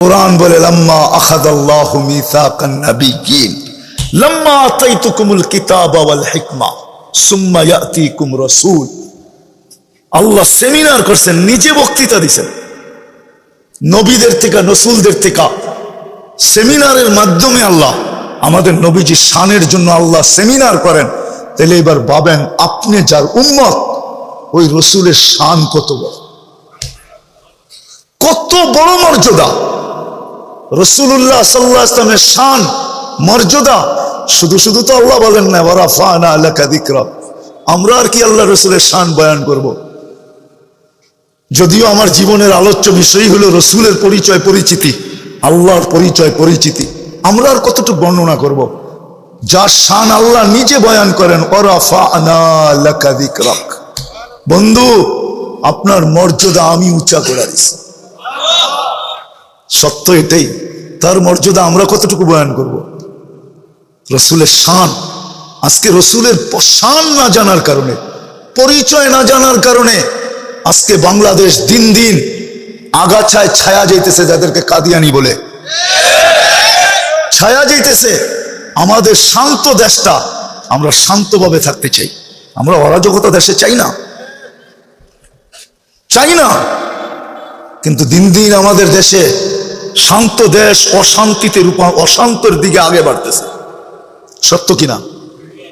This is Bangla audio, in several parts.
কুরআন বলে লাম্মা আখাযাল্লাহু মিসাকান নাবিয়্যিন লাম্মা আতাইতুকুমুল কিতাবা ওয়াল হিকমা সুম্মা ইয়াতিকুম রাসূল। আল্লাহ সেমিনার করছেন, নিজে বক্তৃতা দিয়েছেন, নবীদের থেকে রাসূলদের থেকে সেমিনারের মাধ্যমে আল্লাহ আমাদের নবীজির শানের জন্য আল্লাহ সেমিনার করেন। তাহলে এবার ভাবেন আপনি যার উম্মত, ওই রাসূলের শান কত বড়, কত বড় মর্যাদা। রাসূলুল্লাহ সাল্লাল্লাহু আলাইহি ওয়াসাল্লামের শান মর্যাদা শুধু শুধু তো আল্লাহ বলেন না ওয়া রাফা'না লাকা যিকরা। আমরা আর কি আল্লাহ রাসূলের শান বয়ান করব? যদিও আমার জীবনের আলোচ্য বিষয় হলো রাসূলের পরিচয় পরিচিতি, আল্লাহর পরিচয় পরিচিতি, আমরা আর কতটুকু বর্ণনা করব? যার শান আল্লাহ নিজে বয়ান করেন ওয়া রাফা'না লাকা যিকরাক। বন্ধু, আপনার মর্যাদা আমি উঁচা করে দিছি, সত্য এটাই। তার মর্যাদা আমরা কতটুকু বয়ান করব? রসুলের শান, আজকে রসুলের শান না জানার কারণে, পরিচয় না জানার কারণে আজকে বাংলাদেশ দিন দিন আগাছায় ছায়া যাইতেছে, যাদেরকে কাদিয়ানি বলে ছায়া যাইতেছে। আমাদের শান্ত দেশটা, আমরা শান্তভাবে থাকতে চাই, আমরা অরাজকতা দেশে চাই না, চাই না। কিন্তু দিন দিন আমাদের দেশে শান্ত দেশ অশান্তিতে অশান্তর দিকে আগে বাড়তেছে, সত্য কিনা?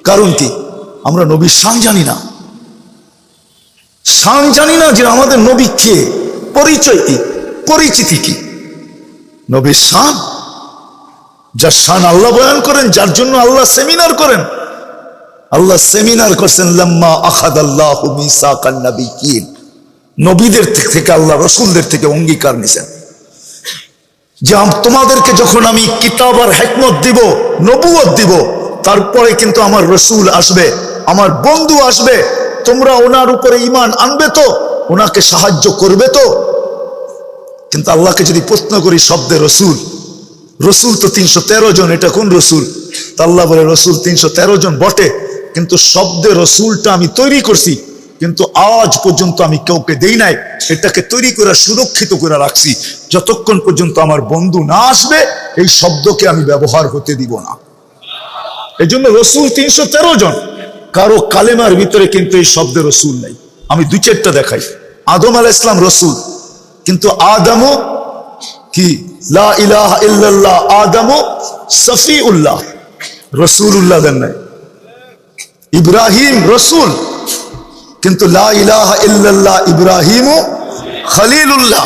কারণ কি? আমরা নবীর শান জানি না, শান জানি না যে আমাদের নবী কে, পরিচয় কি, পরিচিতি কি। নবীর শান, যার শান আল্লাহ বয়ান করেন, যার জন্য আল্লাহ সেমিনার করেন। আল্লাহ সেমিনার করছেন লাম্মা আখাযাল্লাহু মিসাকান নাবিয়্যিন, নবীদের থেকে আল্লাহ রাসূলদের থেকে অঙ্গীকার নিছেন যে তোমাদেরকে যখন আমি কিতাব আর হিকমত দিব, নবুয়ত দিব, তারপরে কিন্তু আমার রাসূল আসবে, আমার বন্ধু আসবে, তোমরা ওনার উপরে ঈমান আনবে তো, ওনাকে সাহায্য করবে তো। কিন্তু আল্লাহকে যদি প্রশ্ন করি শব্দে রাসূল, রাসূল তো 313 জন, এটা কোন রাসূল? তা আল্লাহ বলে রাসূল 313 জন বটে, কিন্তু শব্দে রাসূলটা আমি তৈরি করছি, কিন্তু আজ পর্যন্ত আমি কাউকে দেই নাই, এটাকে তৈরি করে সুরক্ষিত করে রাখছি। যতক্ষণ পর্যন্ত আমার বন্ধু না আসবে এই শব্দকে আমি ব্যবহার হতে দিব না। এই জন্য রসুল 313 জন, কারো কালেমার ভিতরে কিন্তু এই শব্দের রসুল নাই। আমি 2-4টা দেখাই। আদম আলাইহিস সালাম রসুল, কিন্তু আদমও কি লা ইলাহা ইল্লাল্লাহ, আদমও সফিউল্লাহ, রসুলুল্লাহ দেন নাই। ইব্রাহিম রসুল, কিন্তু লা ইলাহা ইল্লাল্লাহ, ইব্রাহিমও খলিলুল্লাহ।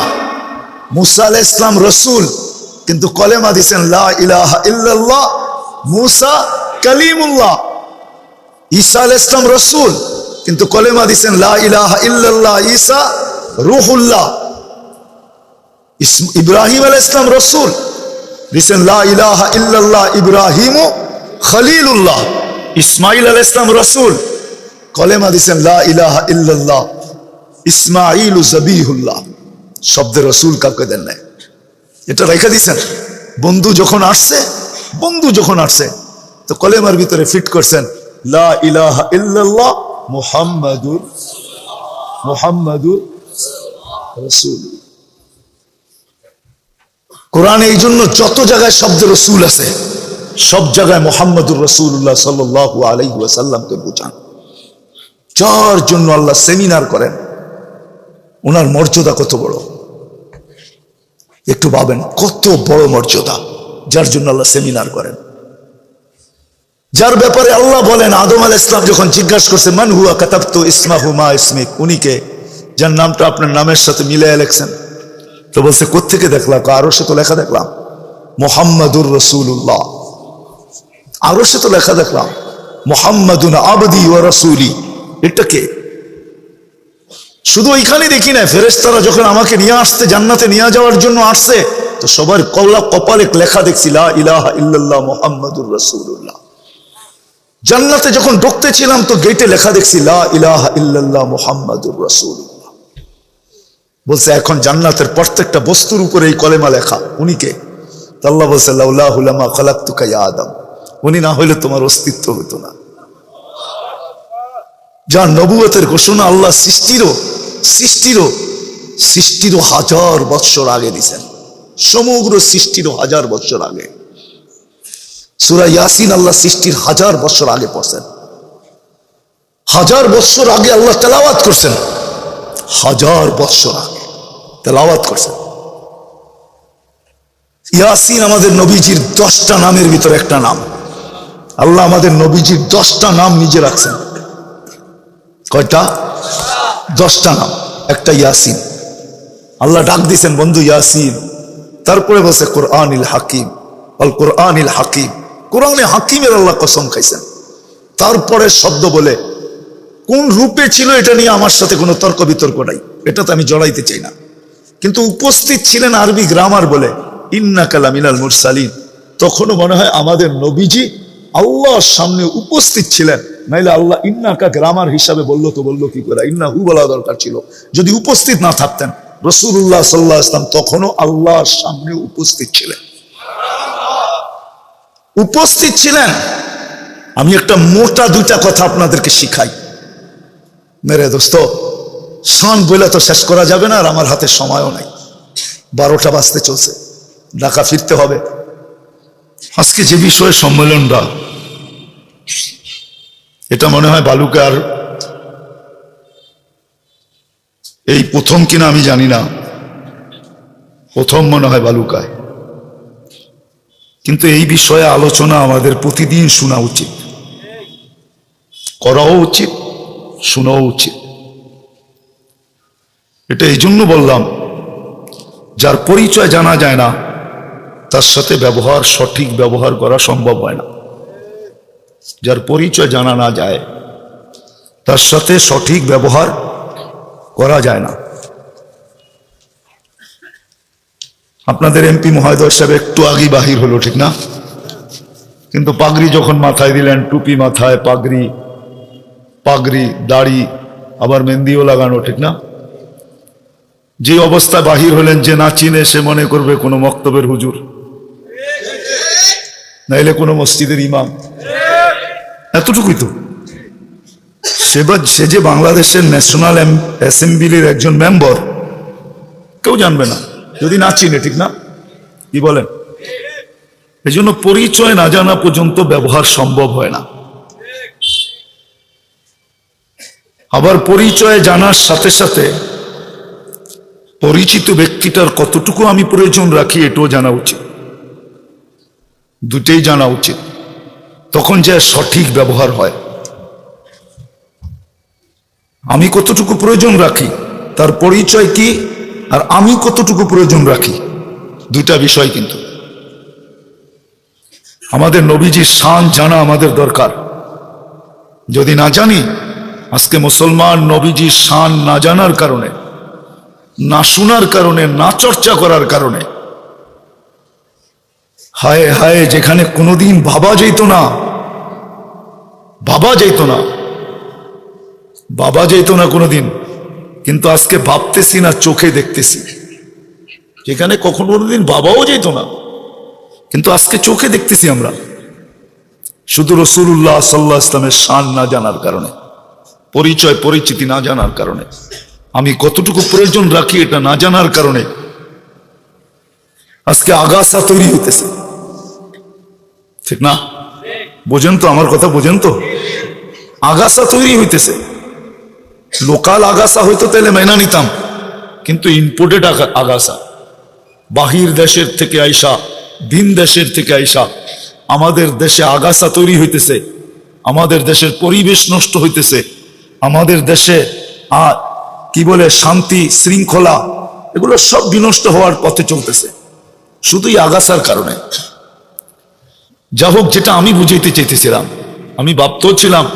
মুসা আলাইহিস সালাম রসুল, কিন্তু কলেমা দিয়েছেন লা ইলাহা ইল্লাল্লাহ, মুসা কালিমুল্লাহ। ঈসা আলাইহিস সালাম রসুল, কিন্তু কলেমা দিয়েছেন লা ইলাহা ইল্লাল্লাহ, ঈসা রূহুল্লাহ। ইব্রাহিম আলাইহিস সালাম রসুল, দিয়েছেন লা ইলাহা ইল্লাল্লাহ, ইব্রাহিমও খলিলুল্লাহ। ইসমাঈল আলাইহিস সালাম রসুল, কলেমা দিয়েছেন লা ইলাহা ইল্লাল্লাহ, ইসমাঈল জবিহুল্লাহ। শব্দে রসুল কাউকে দেন নাই, এটা রেখে দিয়েছেন। বন্ধু যখন আসছে তো কলেমার ভিতরে ফিট করছেন লা ইলাহা ইল্লাল্লাহ মুহাম্মাদুর রাসূল। কোরআনে এই জন্য যত জায়গায় শব্দে রসুল আছে, সব জায়গায় মুহাম্মাদুর রাসূলুল্লাহ সাল্লাল্লাহু আলাইহি ওয়াসাল্লামকে বোঝান। যার জন্য আল্লাহ সেমিনার করেন, ওনার মর্যাদা কত বড় একটু ভাবেন, কত বড় মর্যাদা, যার জন্য আল্লাহ সেমিনার করেন। যার ব্যাপারে আল্লাহ বলেন, আদম আলাইহিস সালাম যখন জিজ্ঞাসা করছে মান হুয়া কাতাবতু ইসমাহু মা ইসমিক, উনিকে যার নামটা আপনার নামের সাথে মিলাইয়া লেখছেন। তো বলছে কোত্থেকে দেখলাম? আরো সে তো লেখা দেখলাম মুহাম্মাদুর রাসূলুল্লাহ, আরো সে তো লেখা দেখলাম মুহাম্মাদুন আবদি ওয়া রাসূলি। এটাকে শুধু ওইখানে দেখি না, ফেরেশতারা যখন আমাকে নিয়ে আসতে, জান্নাতে নিয়ে যাওয়ার জন্য আসছে, তো সবার কপালে লেখা দেখছি লা ইলাহা ইল্লাল্লাহ মুহাম্মাদুর রাসূলুল্লাহ। জান্নাতে যখন ঢুকতেছিলাম তো গেটে লেখা দেখছি লা ইলাহা ইল্লাল্লাহ মুহাম্মাদুর রাসূলুল্লাহ। বলছে এখন জান্নাতের প্রত্যেকটা বস্তুর উপরে এই কলেমা লেখা। উনি কে? আল্লাহ বলছে লাউলাহু লামা খালাকতুকা ইয়া আদম, উনি না হইলে তোমার অস্তিত্ব হতো না। যার নবুয়তের ঘোষণা আল্লাহ সৃষ্টিরও 1000 বৎসর আগে দিছেন। সমগ্র সৃষ্টির 1000 বছর আগে। সূরা ইয়াসিন আল্লাহ সৃষ্টির 1000 বছর আগে পড়ছেন। 1000 বছর আগে আল্লাহ তেলাওয়াত করছেন, 1000 বছর আগে তেলাওয়াত করছেন। ইয়াসিন আমাদের নবীজির 10টা নামের ভিতরে একটা নাম। আল্লাহ আমাদের নবীজির 10টা নাম নিজে রাখছেন। কয়টা? 10টা নাম, একটা ইয়াসিন। আল্লাহ ডাক দিয়েছেন বন্ধু ইয়াসিন, তারপরে বলছে কোরআনিল হাকিম, আল কোরআনিল হাকিম, কোরআনে হাকিমের আল্লাহ কসম খাইছেন। তারপরে শব্দ বলে কোন রূপে ছিল এটা নিয়ে আমার সাথে কোনো তর্ক বিতর্ক নাই, এটা তো আমি জড়াইতে চাই না। কিন্তু উপস্থিত ছিলেন আরবি গ্রামার বলে ইন্নাকা লামিনাল মুরসালিন। তখনও মনে হয় আমাদের নবীজি আল্লাহর সামনে উপস্থিত ছিলেন, নাইলে আল্লাহ ইন্নাকা গ্রামার হিসাবে বললো তো বললো কি করে, ইন্নাহু বলা দরকার ছিল। যদি উপস্থিত না থাকতেন, রাসূলুল্লাহ সাল্লাল্লাহু আলাইহি ওয়াসাল্লাম তখনও আল্লাহর সামনে উপস্থিত ছিলেন, উপস্থিত ছিলেন। আমি একটা মোটা 2টা কথা আপনাদেরকে শিখাই মেরে দোস্ত। শান বলে তো শেষ করা যাবে না, আর আমার হাতে সময়ও নাই, 12টা বাজতে চলছে, ঢাকা ফিরতে হবে। আজকে যে বিষয়ে সম্মেলনটা, এটা মনে হয় বালুকার এই প্রথম কিনা আমি জানি না, প্রথম মনে হয় বালুকায়। কিন্তু এই বিষয়ে আলোচনা আমাদের প্রতিদিন শোনা উচিত, করাও উচিত, শোনাও উচিত। এটা এই জন্য বললাম, যার পরিচয় জানা যায় না তার সাথে ব্যবহার, সঠিক ব্যবহার করা সম্ভব হয় না। যার পরিচয় জানা না যায় তার সাথে সঠিক ব্যবহার করা যায় না। আপনাদের এমপি মহোদয় সাহেব একটু আগেই বাহির হলো, ঠিক না? কিন্তু পাগড়ি যখন মাথায় দিলেন, টুপি মাথায়, পাগড়ি, দাড়ি, আবার মেহেন্দিও লাগানো, ঠিক না? যে অবস্থায় বাহির হলেন, যে না চিনে সে মনে করবে কোনো মক্তবের হুজুর, নাইলে কোনো মসজিদের ইমাম। এতটুকুই তো। সে যে বাংলাদেশের ন্যাশনাল অ্যাসেম্বলির একজন মেম্বার, কেউ জানবে না যদি না চিনে, ঠিক না? কি বলেন? এই জন্য পরিচয় না জানা পর্যন্ত ব্যবহার সম্ভব হয় না। আবার পরিচয় জানার সাথে সাথে পরিচিত ব্যক্তিটার কতটুকু আমি প্রয়োজন রাখি এটাও জানা উচিত, দুটেই জানা উচিত। তখন যে সঠিক ব্যবহার হয়। আমি কতটুকু প্রয়োজন রাখি, তার পরিচয় কি, আর আমি কতটুকু প্রয়োজন রাখি, 2টা বিষয়। কিন্তু আমাদের নবীজির শান জানা আমাদের দরকার। যদি না জানি, আজকে মুসলমান নবীজির শান না জানার কারণে, না শোনার কারণে, না চর্চা করার কারণে, হায় হায়, যেখানে কোনোদিন ভাবা যেত না, কোনোদিন, কিন্তু আজকে ভাবতেছি না, চোখে দেখতেছি। যেখানে কোনোদিন ভাবাও যেত না, কিন্তু আজকে চোখে দেখতেছি আমরা, শুধু রাসূলুল্লাহ সাল্লাল্লাহু আলাইহি ওয়াসাল্লামের শান না জানার কারণে, পরিচয় পরিচিতি না জানার কারণে, আমি কতটুকু প্রয়োজন রাখি এটা না জানার কারণে আজকে আগাছা তৈরি হইতেছে, ঠিক না? বোঝেন তো আমার কথা, বোঝেন তো? আগাছা তৈরি হইতেছে। লোকাল আগাছা হইতো তাহলে মেনা নিতাম, কিন্তু ইম্পোর্টেড আগাছা, বাহির দেশের থেকে আইসা, ভিন দেশের থেকে আইসা আমাদের দেশে আগাছা তৈরি হইতেছে, আমাদের দেশের পরিবেশ নষ্ট হইতেছে, আমাদের দেশে কি বলে শান্তি শৃঙ্খলা, এগুলো সব বিনষ্ট হওয়ার পথে চলতেছে, শুধুই আগাছার কারণে। যা হোক, যেটা আমি বুঝাইতে চাইতেছিলাম, আমি ভাবতেও ছিলাম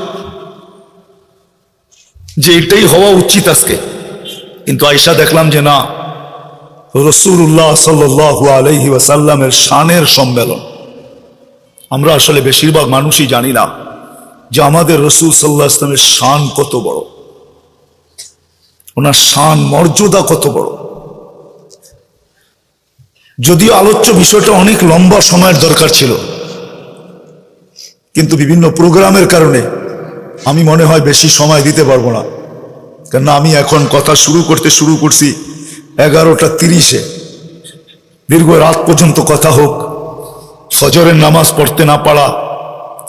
যে এটাই হওয়া উচিত আজকে, কিন্তু আয়েশা দেখলাম যে না, রাসূলুল্লাহ সাল্লাল্লাহু আলাইহি ওয়াসাল্লামের শানের সম্মেলন। আমরা আসলে বেশিরভাগ মানুষই জানি না যে আমাদের রাসূল সাল্লাল্লাহু আলাইহি ওয়াসাল্লামের শান কত বড়, ওনার শান মর্যাদা কত বড়। যদিও আলোচ্য বিষয়টা অনেক লম্বা সময়ের দরকার ছিল, কিন্তু বিভিন্ন প্রোগ্রামের কারণে আমি মনে হয় বেশি সময় দিতে পারবো না। কেননা আমি এখন কথা শুরু করছি 11টা 30-এ, দীর্ঘ রাত পর্যন্ত কথা হোক, ফজরের নামাজ পড়তে না পারা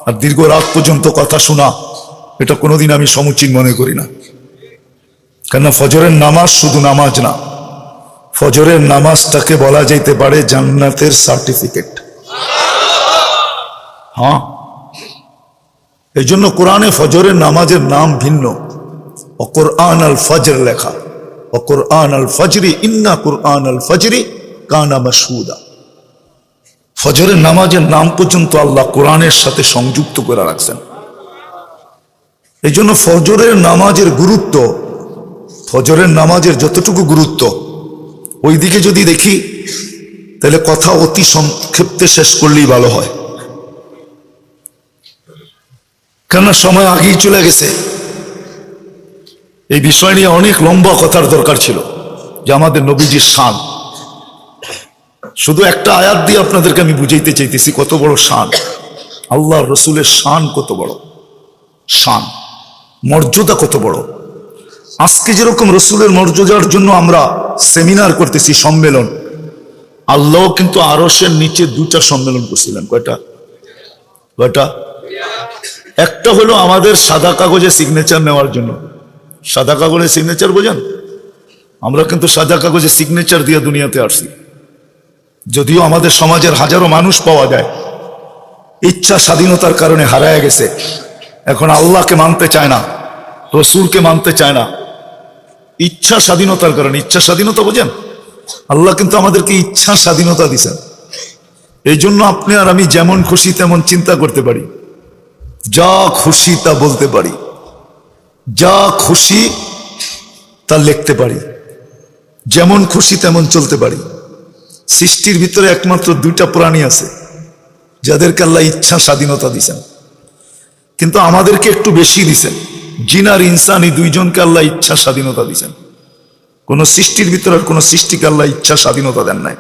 আর দীর্ঘ রাত পর্যন্ত কথা শোনা, এটা কোনোদিন আমি সমুচীন মনে করি না। কেননা ফজরের নামাজ শুধু নামাজ না, ফজরের নামাজটাকে বলা যেতে পারে জান্নাতের সার্টিফিকেট। হ্যাঁ, এই জন্য কোরআনে ফজরের নামাজের নাম ভিন্ন। কুরআন আল ফজর লেখা, কুরআন আল ফজরি, ইন্না কুরআন আল ফজরি কানা মাশহুদা। ফজরের নামাজের নাম পর্যন্ত আল্লাহ কোরআনের সাথে সংযুক্ত করে রাখছেন। এই জন্য ফজরের নামাজের গুরুত্ব, ফজরের নামাজের যতটুকু গুরুত্ব, ওই দিকে যদি দেখি তাহলে কথা অতি সংক্ষিপ্তে শেষ করলেই ভালো হয়, কেননা সময় আগেই চলে গেছে। এই বিষয় নিয়ে অনেক লম্বা কথার দরকার ছিল, যে আমাদের নবীজির শান। শুধু একটা আয়াত দিয়ে আপনাদেরকে আমি বুঝাইতে চাইতেছি কত বড় শান, আল্লাহ রসুলের শান কত বড়, শান মর্যাদা কত বড়। আজকে যেরকম রসুলের মর্যাদার জন্য আমরা সেমিনার করতেছি, সম্মেলন, আল্লাহ কিন্তু আরশের নিচে দুটা সম্মেলন করছিলেন। কয়টা? একটা হলো আমাদের সাদা কাগজে সিগনেচার নেওয়ার জন্য। সাদা কাগজে সিগনেচার বোঝেন? আমরা কিন্তু সাদা কাগজে সিগনেচার দিয়ে দুনিয়াতে আসছি। যদিও আমাদের সমাজের হাজারো মানুষ পাওয়া যায় ইচ্ছা স্বাধীনতার কারণে হারায় গেছে, এখন আল্লাহকে মানতে চায় না, রসুলকে মানতে চায় না, ইচ্ছা স্বাধীনতার কারণে। ইচ্ছা স্বাধীনতা বোঝেন? আল্লাহ কিন্তু আমাদেরকে ইচ্ছা স্বাধীনতা দিছেন। এই জন্য আপনি আর আমি যেমন খুশি তেমন চিন্তা করতে পারি, যা খুশি তা বলতে পারি, যা খুশি তা লিখতে পারি, যেমন খুশি তেমন চলতে পারি। সৃষ্টির ভিতরে একমাত্র দুইটা প্রাণী আছে যাদেরকে আল্লাহ ইচ্ছা স্বাধীনতা দিছেন, কিন্তু আমাদেরকে একটু বেশি দিছেন। জিন আর ইনসান, এই দুইজনকে আল্লাহ ইচ্ছা স্বাধীনতা দিছেন। কোন সৃষ্টির ভিতরে আর কোন সৃষ্টিকে আল্লাহ ইচ্ছা স্বাধীনতা দেন নাই।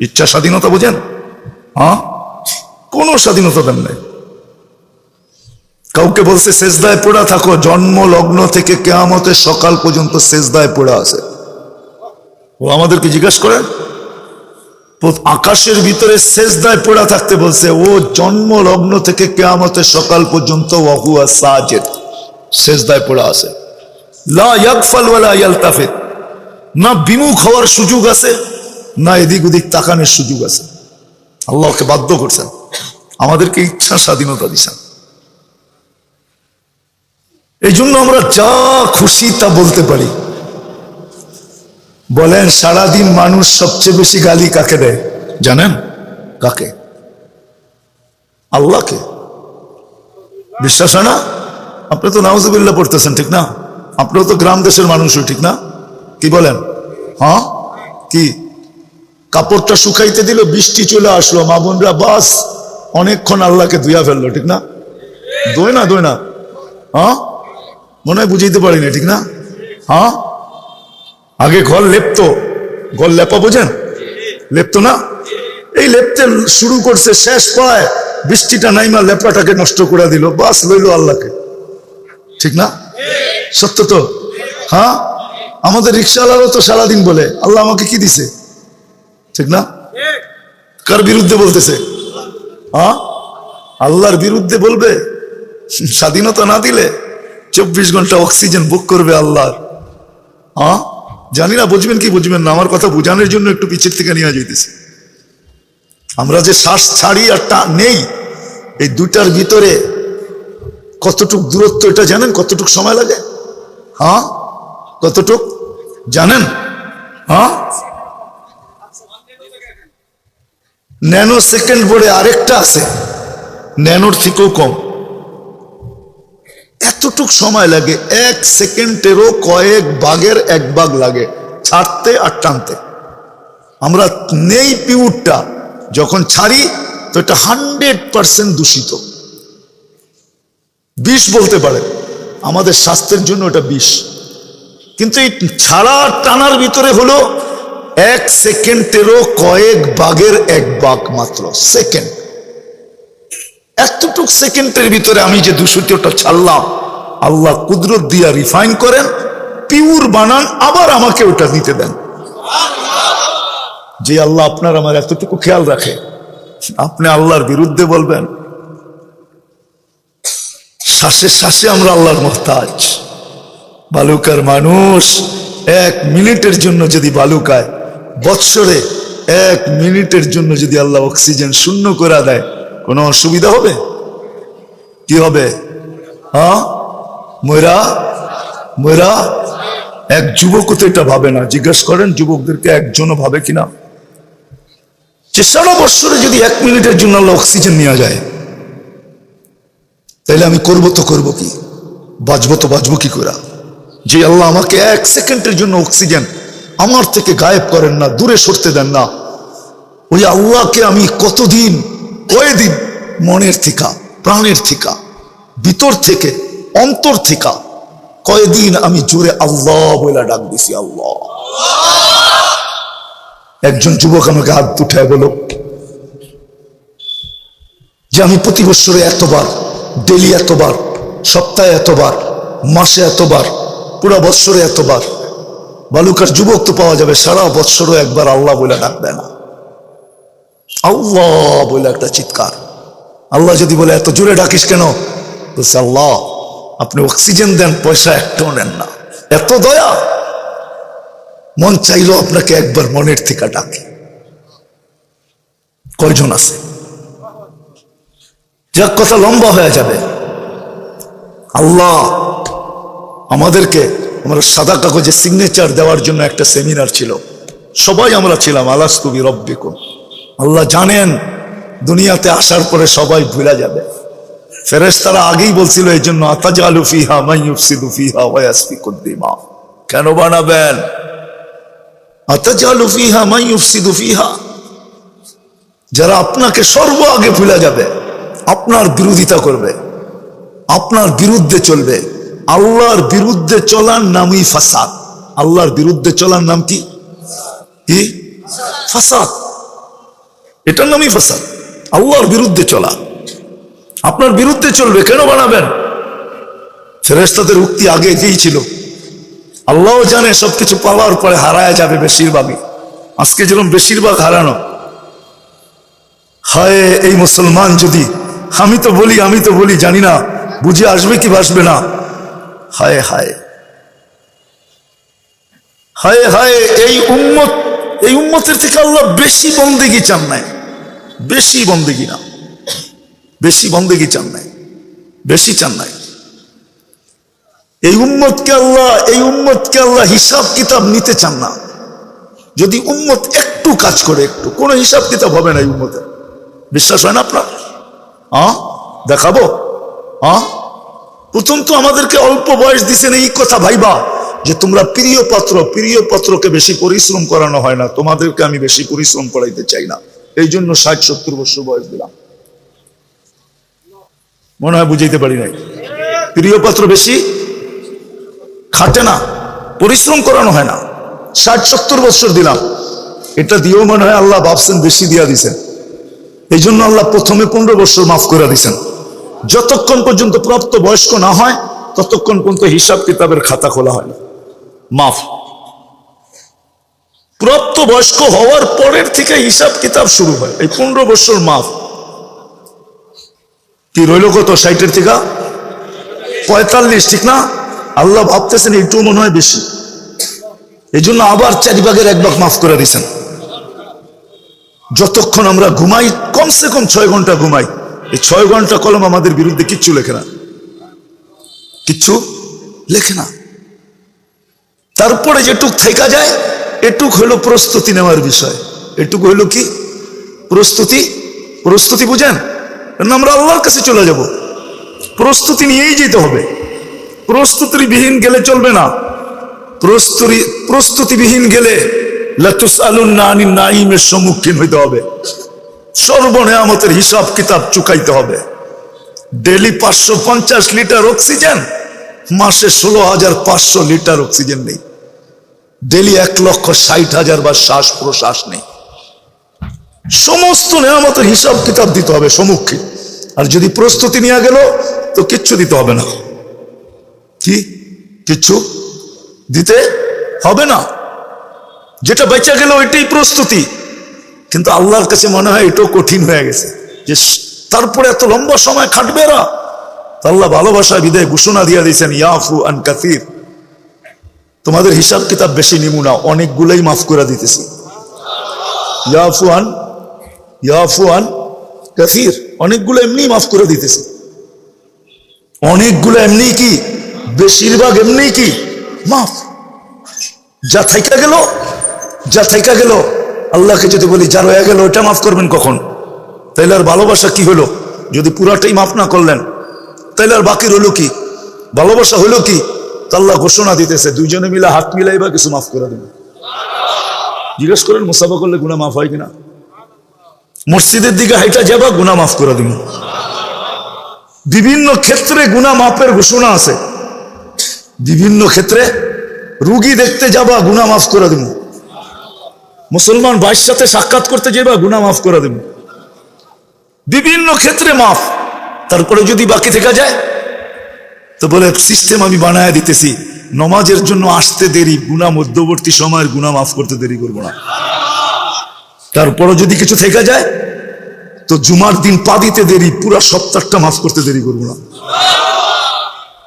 ইচ্ছা স্বাধীনতা বোঝেন? হ্যাঁ, কোন স্বাধীনতা দেন নাই। কাউকে বলছে সেজদায় পড়া থাকো, জন্ম লগ্ন থেকে কিয়ামতের সকাল পর্যন্ত সেজদায় পড়া আছে। ও আমাদেরকে জিজ্ঞাসা করেন, আকাশের ভিতরে সেজদায় পড়া থাকতে বলছে, ও জন্ম লগ্ন থেকে কিয়ামতের সকাল পর্যন্ত ওয়াহুয়া সাজিদ, সেজদায় পড়া আছে। লা ইয়াগফাল ওয়ালা ইয়ালতাফিত, না বিমুখ হওয়ার সুযোগ আছে, না এদিক ওদিক তাকানোর সুযোগ আছে। আল্লাহকে বাধ্য করছেন, আমাদেরকে ইচ্ছা স্বাধীনতা দিচ্ছেন। এই জন্য আমরা যা খুশি তা বলতে পারি। বলেন, সারাদিন মানুষ সবচেয়ে বেশি গালি কাকে দেয় জানেন? কাকে? আল্লাহকে। বিশ্বাস হয় না? আপনি তো নাউজুবিল্লাহ পড়তেছেন, ঠিক না? আপনিও তো গ্রাম দেশের মানুষও, ঠিক না? কি বলেন? হ্যাঁ, কি কাপড়টা শুকাইতে দিল, বৃষ্টি চলে আসলো, মা বোনরা বাস অনেকক্ষণ আল্লাহকে ধুইয়া ফেললো, ঠিক না? দোয় না? হ্যাঁ, মনে হয় বুঝাইতে পারি না, ঠিক না? হ্যাঁ, আগে ঘর লেপতো, ঘর লেপা বোঝেন? লেপতো না? এই লেপতে শুরু করছে, শেষ পায় বৃষ্টিটা নাইমা লেপাটাকে নষ্ট করে দিল, বাস লইল আল্লাহকে, ঠিক না? সত্য তো? হ্যাঁ, আমাদের রিক্সাওয়ালারও তো সারাদিন বলে আল্লাহ আমাকে কি দিছে, ঠিক না? কার বিরুদ্ধে বলতেছে? হ্যাঁ, আল্লাহর বিরুদ্ধে বলবে। স্বাধীনতা না দিলে 24 ঘন্টা অক্সিজেন বুক করবে আল্লাহর। হ্যাঁ, জানি না বুঝবেন কি বুঝবেন না, আমার কথা বোঝানোর জন্য একটু পিছের থেকে নিয়ে যাইতেছে। আমরা যে শ্বাস ছাড়ি আর নেই, এই দুটার ভিতরে কতটুক দূরত্ব এটা জানেন? কতটুক সময় লাগে? হ্যাঁ, কতটুক জানেন? হ্যাঁ, ন্যানো সেকেন্ড বলে আরেকটা আছে, ন্যানোর থেকেও কম। এতটুক সময় লাগে, 1 সেকেন্ডেরও কয়েক ভাগের 1 ভাগ লাগে ছাড়তে আর টানতে। আমরা নেই পিউরটা, যখন ছাড়ি তো এটা 100% দূষিত, বিষ বলতে পারে, আমাদের স্বাস্থ্যের জন্য এটা বিষ। কিন্তু এই ছাড়া টানার ভিতরে হলো 1 সেকেন্ডেরও কয়েক ভাগের 1 ভাগ মাত্র সেকেন্ড। এতটুক সেকেন্ডের ভিতরে আমি যে দূষিতটা ছাড়লাম, আল্লাহ কুদরত দিয়া রিফাইন করেন, পিওর বানান, আবার আমাকে ওটা নিতে দেন। যে আল্লাহ আপনার আমার এতটুকু খেয়াল রাখে, আপনি আল্লাহর বিরুদ্ধে বলবেন? শ্বাসে শ্বাসে আমরা আল্লাহর মুহতাজ। বালুকার মানুষ 1 মিনিটের জন্য যদি বালুকায় বৎসরে 1 মিনিটের জন্য যদি আল্লাহ অক্সিজেন শূন্য করে দেয়, কোনো অসুবিধা হবে? কি হবে? হ্যাঁ, ময়রা ময়রা। এক যুবকও তো এটা ভাবে না। জিজ্ঞাসা করেন যুবকদেরকে, একজনও ভাবে কিনা যে সারা বৎসরে যদি 1 মিনিটের জন্য আল্লাহ অক্সিজেন নিয়ে যায়, তাইলে আমি করবো তো করবো কি, বাঁচবো তো বাঁচবো কি করে? যে আল্লাহ আমাকে 1 সেকেন্ডের জন্য অক্সিজেন আমার থেকে গায়েব করেন না, দূরে সরতে দেন না, ওই আল্লাহকে আমি কতদিন, কয়দিন মনের থেকে, প্রাণের থেকে, ভিতর থেকে, অন্তর থেকে কয়দিন আমি জোরে আল্লাহ বলে ডাক দিছি, আল্লাহ। একজন যুবক আমাকে হাত উঠায় বলো যে আমি প্রতি বছরে এতবার, ডেলি এতবার, সপ্তাহে এতবার, মাসে এতবার, পুরো বৎসরে এতবার। বালুকার যুবক তো পাওয়া যাবে সারা বৎসরও একবার আল্লাহ বলে ডাক দেয় না। আল্লাহ বলে একটা চিৎকার। আল্লাহ যদি বলে এত জোরে ডাকিস কেন, বলছে আল্লাহ আপনি অক্সিজেন দেন, পয়সা একটাও নেন না, এত দয়া। মন চাইলো আপনাকে একবার মনের থেকে ডাকে। কয়জন আছে? যাক, কথা লম্বা হয়ে যাবে। আল্লাহ আমাদেরকে, আমরা সাদা কাগজে সিগনেচার দেওয়ার জন্য একটা সেমিনার ছিল, সবাই আমরা ছিলাম। আলাস্তু বিরব্বিকুম। আল্লাহ জানেন দুনিয়াতে আসার পরে সবাই ভুলে যাবে। ফেরেশতারা আগেই বলছিল এই জন্য, আতাজালু ফিহা মান ইউফসিদু ফিহা ওয়া ইয়াসফিকুদ দিমা। কেন বানাবেন? আতাজালু ফিহা মান ইউফসিদু ফিহা, যারা আপনাকে সর্ব আগে ভুলে যাবে, আপনার বিরোধিতা করবে, আপনার বিরুদ্ধে চলবে। আল্লাহর বিরুদ্ধে চলার নামই ফাসাদ। আল্লাহর বিরুদ্ধে চলার নাম কি? কি? ফাসাদ। এটার নামই ফাসাদ। আল্লাহর বিরুদ্ধে চলা, আপনার বিরুদ্ধে চলবে। কেন বানাবেন? ফেরেশতাদের উক্তি আগে এটাই ছিল। আল্লাহও জানে সবকিছু পাওয়ার পরে হারায় যাবে বেশিরভাগই। আজকে যেরকম বেশিরভাগ হারানো। হায় এই মুসলমান যদি, আমি তো বলি জানি না বুঝে আসবে কি বাসবে না। হায় হায় হায় হায়, এই উম্মতের থেকে আল্লাহ বেশি বন্দেগি চান নাই, বেশি বন্দেগি না, বেশি বন্দেগি চান নাই, বেশি চান নাই। এই উম্মতকে আল্লাহ হিসাব কিতাব নিতে চান না। যদি উম্মত একটু কাজ করে, একটু, কোনো হিসাব কিতাব হবে না এই উম্মতের। বিশ্বাস হয় না আপনার? দেখাবো। প্রথম তো আমাদেরকে অল্প বয়স দিছেন এই কথা ভাইবা যে তোমরা প্রিয় পাত্রকে বেশি পরিশ্রম করানো হয় না, তোমাদেরকে আমি বেশি পরিশ্রম করাইতে চাই না, এই জন্য 60-70 বছর বয়স দিলাম। মনে হয় বুঝাইতে পারি নাই। প্রিয় পাত্র বেশি খাটে না, পরিশ্রম করানো হয় না, 60-70 বছর দিলাম। এটা দিয়েও মনে হয় আল্লাহ ভাবছেন বেশি দিয়া দিছেন, এই জন্য আল্লাহ প্রথমে 15 বছর মাফ করে দিছেন। যতক্ষণ পর্যন্ত প্রাপ্ত বয়স্ক না হয় ততক্ষণ পর্যন্ত হিসাব কিতাবের খাতা খোলা হয় না, মাফ। প্রাপ্ত বয়স্ক হওয়ার পরের থেকে হিসাব কিতাব শুরু হয়। এই 15 বছর মাফ। কি রইল কত? 60-এর থেকে 45, ঠিক না? আল্লাহ ভাবতেছেন একটু মনে হয় বেশি, এই জন্য আবার 4 ভাগের 1 ভাগ মাফ করে দিয়েছেন। যতক্ষণ আমরা ঘুমাই, কমসে কম 6 ঘন্টা ঘুমাই, এই 6 ঘন্টা কলম আমাদের বিরুদ্ধে কিচ্ছু লেখে না, কিচ্ছু লেখে না। তারপরে যেটুক থেকে যায় এটুক হইল প্রস্তুতি নেওয়ার বিষয়। এটুকু হইল কি? প্রস্তুতি বুঝেন? আমরা আল্লাহর কাছে চলে যাব, প্রস্তুতি নিয়েই যেতে হবে। প্রস্তুতিবিহীন গেলে চলবে না। প্রস্তুতিবিহীন গেলে লাতুসআলুন্না আনিন নাঈমের সম্মুখীন হইতে হবে, সর্বনেয়ামতের হিসাব কিতাব চুকাইতে হবে। ডেলি 550 লিটার অক্সিজেন, মাসে 16,500 লিটার অক্সিজেন নেই। ডেলি 1,60,000 বার শ্বাস প্রশ্বাস নেই। সমস্ত নেয়ামতের হিসাব কিতাব দিতে হবে সম্মুখীন। আর যদি প্রস্তুতি নিয়ে গেল তো কিচ্ছু দিতে হবে না। কি? কিচ্ছু দিতে হবে না। যেটা বেঁচে গেল এটাই প্রস্তুতি, কিন্তু আল্লাহর কাছে মনে হয় এটাও কঠিন হয়ে গেছে যে তারপরে এত লম্বা সময় খাটবে এরা। আল্লাহ ভালোবাসায় বিদায় ঘোষণা দিয়ে দিয়েছেন ইয়াফু আন কাসির, তোমাদের হিসাব কিতাব বেশি নিমু না, অনেকগুলোই মাফ করে দিতেছি। ইয়াফু আন কাসির, অনেকগুলো এমনি মাফ করে দিতেছি, অনেকগুলো এমনি কি বেশিরভাগ এমনি কি মাফ। যা থাইকা গেল আল্লাহকে যদি বলি যা রয়ে গেল ওটা মাফ করবেন কখন? তাইলে আর ভালোবাসা কি হলো? যদি পুরাটাই মাফ না করলেন তাইলে আর বাকি রইল কি? ভালোবাসা হইল কি? আল্লাহ ঘোষণা দিতেছে দুইজনে মিলে হাত মিলাইবা কিছু মাফ করে দেবে। জিজ্ঞেস করেন মুসাফা করলে গুনাহ মাফ হয় কিনা? মসজিদের দিকে হাইটা যাবা, গুনাহ মাফ করে দিব। বিভিন্ন ক্ষেত্রে গুনাহ মাফের ঘোষণা আছে। বিভিন্ন ক্ষেত্রে রুগী দেখতে যাবা, গুনাহ মাফ করে দিব। মুসলমান ভাইয়ের সাথে সাক্ষাৎ করতে যাবা, গুনাহ মাফ করে দিব। বিভিন্ন ক্ষেত্রে মাফ। তারপরে যদি বাকি থেকে যায় তো বলে সিস্টেম আমি বানায় দিতেছি, নমাজের জন্য আসতে দেরি, গুনাহ মধ্যবর্তী সময়ের গুনাহ মাফ করতে দেরি করবো না। তারপরে যদি কিছু থেকে যায় তো জুমার দিন পা দিতে দেরি, পুরা সপ্তাহটা মাফ করতে দেরি করবো না।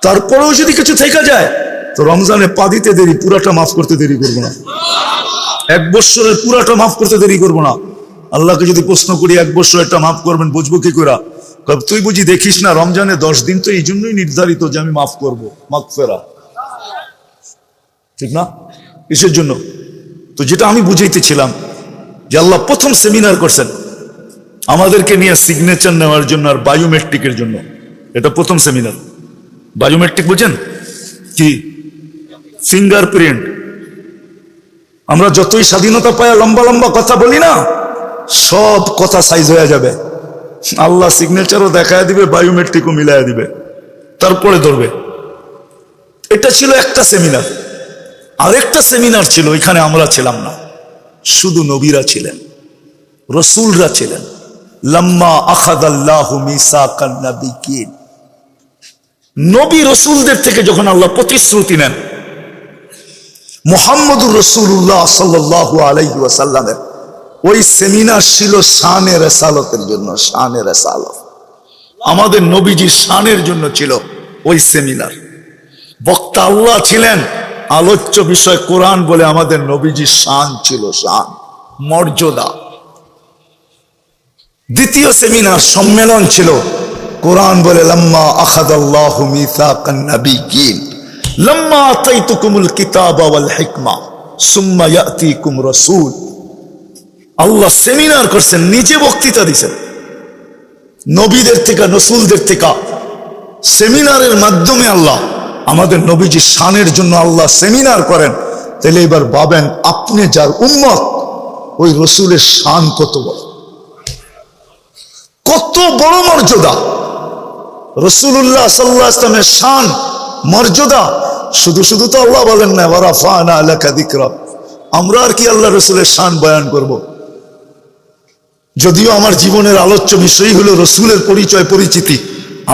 তারপরেও যদি কিছু থেকে যায় তো রমজানে পা দিতে দেরি, পুরাটা মাফ করতে দেরি করবো না। 1 বছরের পুরাটা মাফ করতে দেরি করবো না। আল্লাহকে যদি প্রশ্ন করি 1 বছর একটা মাফ করবেন, বুঝবো কি করে? তুই বুঝি দেখিস না রমজানে 10 দিন তো এই জন্যই নির্ধারিত যে আমি মাফ করবো, মাগফিরা, ঠিক না? কিসের জন্য? তো যেটা আমি বুঝাইতেছিলাম যে আল্লাহ প্রথম সেমিনার করছেন আমাদেরকে নিয়ে সিগনেচার নেওয়ার জন্য আর বায়োমেট্রিকের জন্য। এটা প্রথম সেমিনার। বায়োমেট্রিক বুঝেন কি? ফিঙ্গারপ্রিন্ট। আমরা যতই স্বাধীনতা পায় লম্বা লম্বা কথা বলি না, সব কথা সাইজ হয়ে যাবে। আল্লাহ সিগনেচারও দেখায় দিবে, বায়োমেট্রিকও মিলাইয়া দিবে, তারপরে ধরবে। এটা ছিল একটা সেমিনার। আরেকটা সেমিনার ছিল, এখানে আমরা ছিলাম না, শুধু নবীরা ছিলেন, রসুলরা ছিলেন। লাম্মা আখাযাল্লাহু মিসাকান নাবিয়্যিন, নবী রসুলদের থেকে যখন আল্লাহ প্রতিশ্রুতি নেন, মুহাম্মদুর রাসূলুল্লাহ সাল্লাল্লাহু আলাইহি ওয়াসাল্লামের ওই সেমিনার ছিল শানে রিসালাতের জন্য। শানে রিসালাত, আমাদের নবীজির শানের জন্য ছিল ওই সেমিনার। বক্তা আল্লাহ ছিলেন, আলোচ্য বিষয় কোরআন বলে আমাদের নবীজির শান ছিল, শান, মর্যাদা। দ্বিতীয় সেমিনার সম্মেলন ছিল, কোরআন বলে লাম্মা আখাযাল্লাহু মিসাকান নাবিয়্যিন লাম্মা আতাইতুকুমুল কিতাবা ওয়াল হিকমা সুম্মা ইয়াতিকুম রাসূল। আল্লাহ সেমিনার করছেন, নিজে বক্তৃতা দিয়েছেন, নবীদের থেকে রসুলদের থেকে সেমিনারের মাধ্যমে আল্লাহ আমাদের নবীজির শানের জন্য আল্লাহ সেমিনার করেন। তাহলে এবার ভাবেন আপনি যার উম্মত, ওই রসুলের শান কত বড়, কত বড় মর্যাদা। রাসূলুল্লাহ সাল্লাল্লাহু আলাইহি ওয়াসাল্লামের শান, মর্যাদা শুধু শুধু তো আল্লাহ বলেন না ওয়া রাফা'না লাকা যিকরা। আমরা আর কি আল্লাহ রসুলের শান বয়ান করব? যদিও আমার জীবনের আলোচ্য বিষয় হলো রসুলের পরিচয়, পরিচিতি,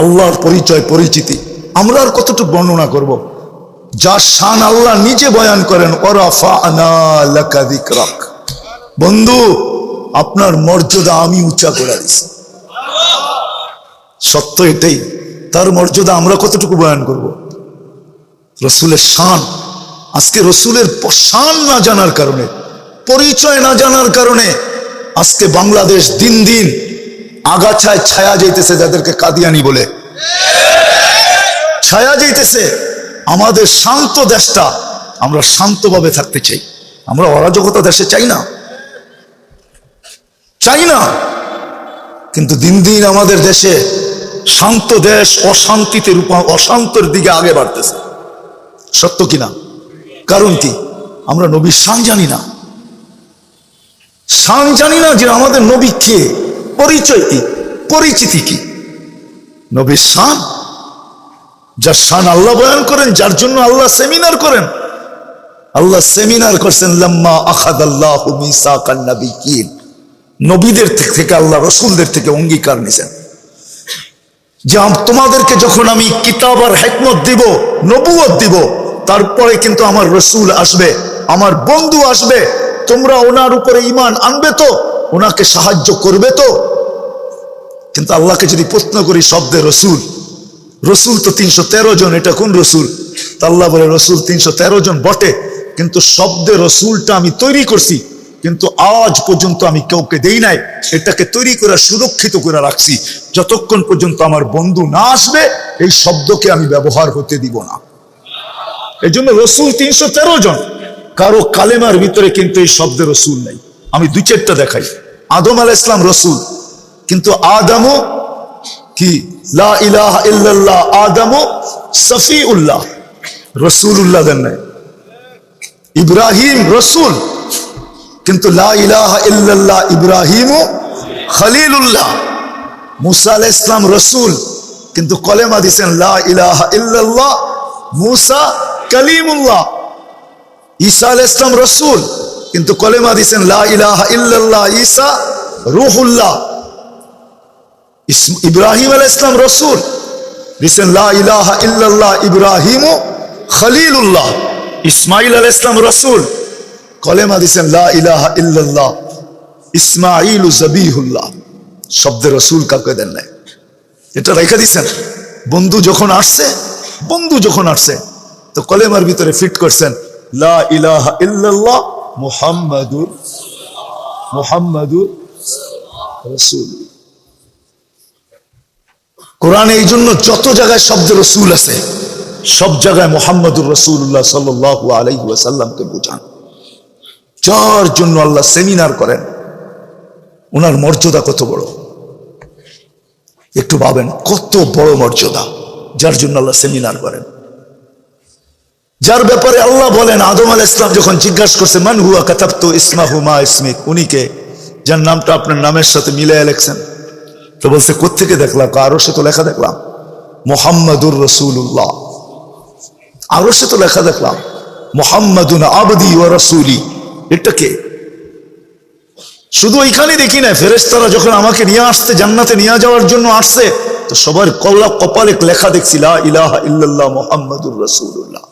আল্লাহর পরিচয়, পরিচিতি। আমরা আর কতটুকু বর্ণনা করব? যার শান আল্লাহ নিজে বয়ান করেন, ওয়া রাফা'না লাকা যিকরাক। বন্ধু, আপনার মর্যাদা আমি উঁচা করে দিছি। সত্য এটাই, তার মর্যাদা আমরা কতটুকু বয়ান করব? রসুলের শান। আজকে রসুলের শান না জানার কারণে, পরিচয় না জানার কারণে আজকে বাংলাদেশ দিন দিন আগাছায় ছায়া যাইতেছে, যাদেরকে কাদিয়ানি বলে ছায়া যাইতেছে। আমাদের শান্ত দেশটা, আমরা শান্তভাবে থাকতে চাই, আমরা অরাজকতা দেশে চাই না, চাই না। কিন্তু দিন দিন আমাদের দেশে শান্ত দেশ অশান্তিতে অশান্তর দিকে আগে বাড়তেছে। সত্য কিনা? কারণ কি? আমরা নবীর শান জানি না, শান জানি না যে আমাদের নবী কে, পরিচয় কি, পরিচিতি কি। নবীর শান, যার শান আল্লাহ বয়ান করেন, যার জন্য আল্লাহ সেমিনার করেন। আল্লাহ সেমিনার করছেন লাম্মা আখাযাল্লাহু মিসাকান নাবিয়্যিন, নবীদের থেকে আল্লাহ রসুলদের থেকে অঙ্গীকার নিছেন যে তোমাদেরকে যখন আমি কিতাব আর হিকমত দিব, নবুয়ত দিব, তারপরে কিন্তু আমার রসুল আসবে, আমার বন্ধু আসবে, তোমরা ওনার উপরে ঈমান আনবে তো? ওনাকে সাহায্য করবে তো। কিন্তু আল্লাহকে যদি প্রশ্ন করি শব্দে রসুল, রসুল তো 313 জন, এটা কোন রসুল? তা আল্লাহ বলে রসুল 313 জন বটে, কিন্তু শব্দে রসুলটা আমি তৈরি করছি, কিন্তু আজ পর্যন্ত আমি কাউকে দেই নাই। এটাকে তৈরি করে সুরক্ষিত করে রাখছি, যতক্ষণ পর্যন্ত আমার বন্ধু না আসবে এই শব্দকে আমি ব্যবহার হতে দিব না। এই জন্য রসুল 313 জন, কারো কালেমার ভিতরে কিন্তু এই শব্দে রসুল নাই। আমি 2-4টা দেখাই। আদম আলাইহিস সালাম রসুল, কিন্তু আদমও কি লা ইলাহা ইল্লাল্লাহ, আদমও সফিউল্লাহ, রসুলুল্লাহ দেন নাই। ইব্রাহিম রসুল, কিন্তু লা ইলাহা ইল্লাল্লাহ, ইব্রাহিমও খলিলুল্লাহ। মুসা আলাইহিস সালাম রসুল, কিন্তু কলেমা দিয়েছেন লা ইলাহা ইল্লাল্লাহ, মুসা কালিমুল্লাহ। ঈসা আলাইহিস সালাম রসুল, কিন্তু কলেমা দিয়েছেন লা ইলাহা ইল্লাল্লাহ, ঈসা রূহুল্লাহ। ইব্রাহিম আলাইহিস সালাম রসুল, দিয়েছেন লা ইলাহা ইল্লাল্লাহ, ইব্রাহিমও খলিলুল্লাহ। ইসমাইল আলাইহিস সালাম রসুল, কলেমা দিয়েছেন লা ইলাহা ইল্লাল্লাহ, ইসমাইল জবিহুল্লাহ। শব্দে রসুল কাউকে দেন নাই, এটা রেখে দিয়েছেন। বন্ধু যখন আসছে তো কলেমার ভিতরে ফিট করছেন লা ইলাহা ইল্লাল্লাহ মুহাম্মাদুর রাসূল। কোরআনে এই জন্য যত জায়গায় শব্দে রসুল আছে, সব জায়গায় মুহাম্মাদুর রাসূলুল্লাহ সাল্লাল্লাহু আলাইহি ওয়াসাল্লামকে বোঝান। যার জন্য আল্লাহ সেমিনার করেন, ওনার মর্যাদা কত বড় একটু ভাবেন, কত বড় মর্যাদা, যার জন্য আল্লাহ সেমিনার করেন। যার ব্যাপারে আল্লাহ বলেন, আদম আলাইহিস সালাম যখন জিজ্ঞাসা করছে মান হুয়া কাতাবতু ইসমাহু মা ইসমিক, উনিকে যার নামটা আপনার নামের সাথে মিলাইয়া লেখছেন। তো বলছে কোত্থেকে দেখলাম? আরো সে তো লেখা দেখলাম মুহাম্মাদুর রাসূলুল্লাহ, আরো সে তো লেখা দেখলাম মুহাম্মাদুন আবদি ওয়া রাসূলি। এটাকে শুধু ওইখানে দেখি না, ফেরেশতারা যখন আমাকে নিয়ে আসতে জান্নাতে নিয়ে যাওয়ার জন্য আসছে, তো সবার কপালে লেখা দেখছি লা ইলাহা ইল্লাল্লাহ মুহাম্মাদুর রাসূলুল্লাহ।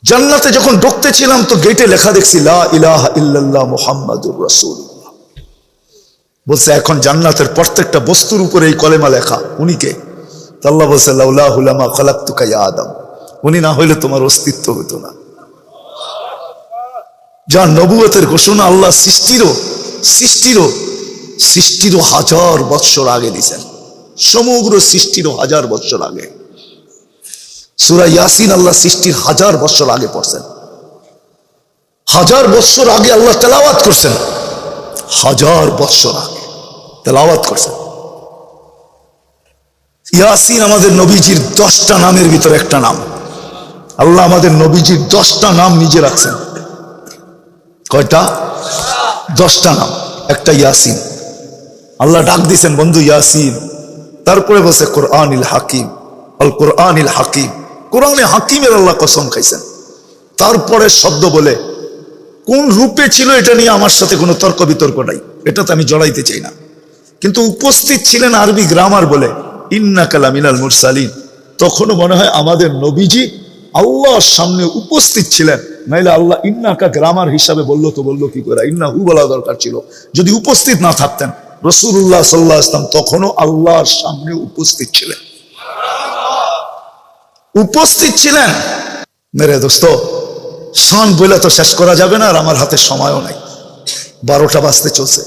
জান্নাতে যখন ঢুকতেছিলাম তো গেটে লেখা দেখছি লা ইলাহা ইল্লাল্লাহ মুহাম্মাদুর রাসূলুল্লাহ। বলছে এখন জান্নাতের প্রত্যেকটা বস্তুর উপরে এই কলেমা লেখা, উনি কে? আল্লাহ বলছে লাউলাহু লামা খালাকতুকা ইয়া আদম, উনি না হইলে তোমার অস্তিত্ব হতো না। যার নবুয়তের ঘোষণা আল্লাহ সৃষ্টিরও 1000 বৎসর আগে দিয়েছেন, সমগ্র সৃষ্টির 1000 বৎসর আগে। সূরা ইয়াসিন আল্লাহ সৃষ্টির 1000 বৎসর আগে পড়ছেন, 1000 বৎসর আগে আল্লাহ তেলাওয়াত করছেন, 1000 বৎসর আগে তেলাওয়াত করছেন। ইয়াসিন আমাদের নবীজির 10টা নামের ভিতরে একটা নাম। আল্লাহ আমাদের নবীজির 10টা নাম নিজে রাখছেন। কয়টা? 10টা নাম, একটা ইয়াসিন। আল্লাহ ডাক দিয়েছেন বন্ধু ইয়াসিন। তারপরে বলছে কোরআনিল হাকিম, আল কোরআনিল হাকিম, কোরআনে হাকিমের আল্লাহ কসম খাইছেন। তারপরে শব্দ বলে কোন রূপে ছিল এটা নিয়ে আমার সাথে কোনো তর্ক বিতর্ক নাই, এটা তো আমি জড়াইতে চাই না। কিন্তু উপস্থিত ছিলেন আরবি গ্রামার বলে ইন্নাকা লামিনাল মুরসালিন। তখনও মনে হয় আমাদের নবীজি আল্লাহর সামনে উপস্থিত ছিলেন, নাইলে আল্লাহ ইন্নাকা গ্রামার হিসাবে বললো তো বললো কি করে, ইন্নাহু বলা দরকার ছিল। যদি উপস্থিত না থাকতেন, রাসূলুল্লাহ সাল্লাল্লাহু আলাইহি ওয়াসাল্লাম তখনও আল্লাহর সামনে উপস্থিত ছিলেন, মেরে দোস্ত। শান বলে তো শেষ করা যাবে না, আর আমার হাতে সময়ও নাই, 12টা বাজতে চলছে।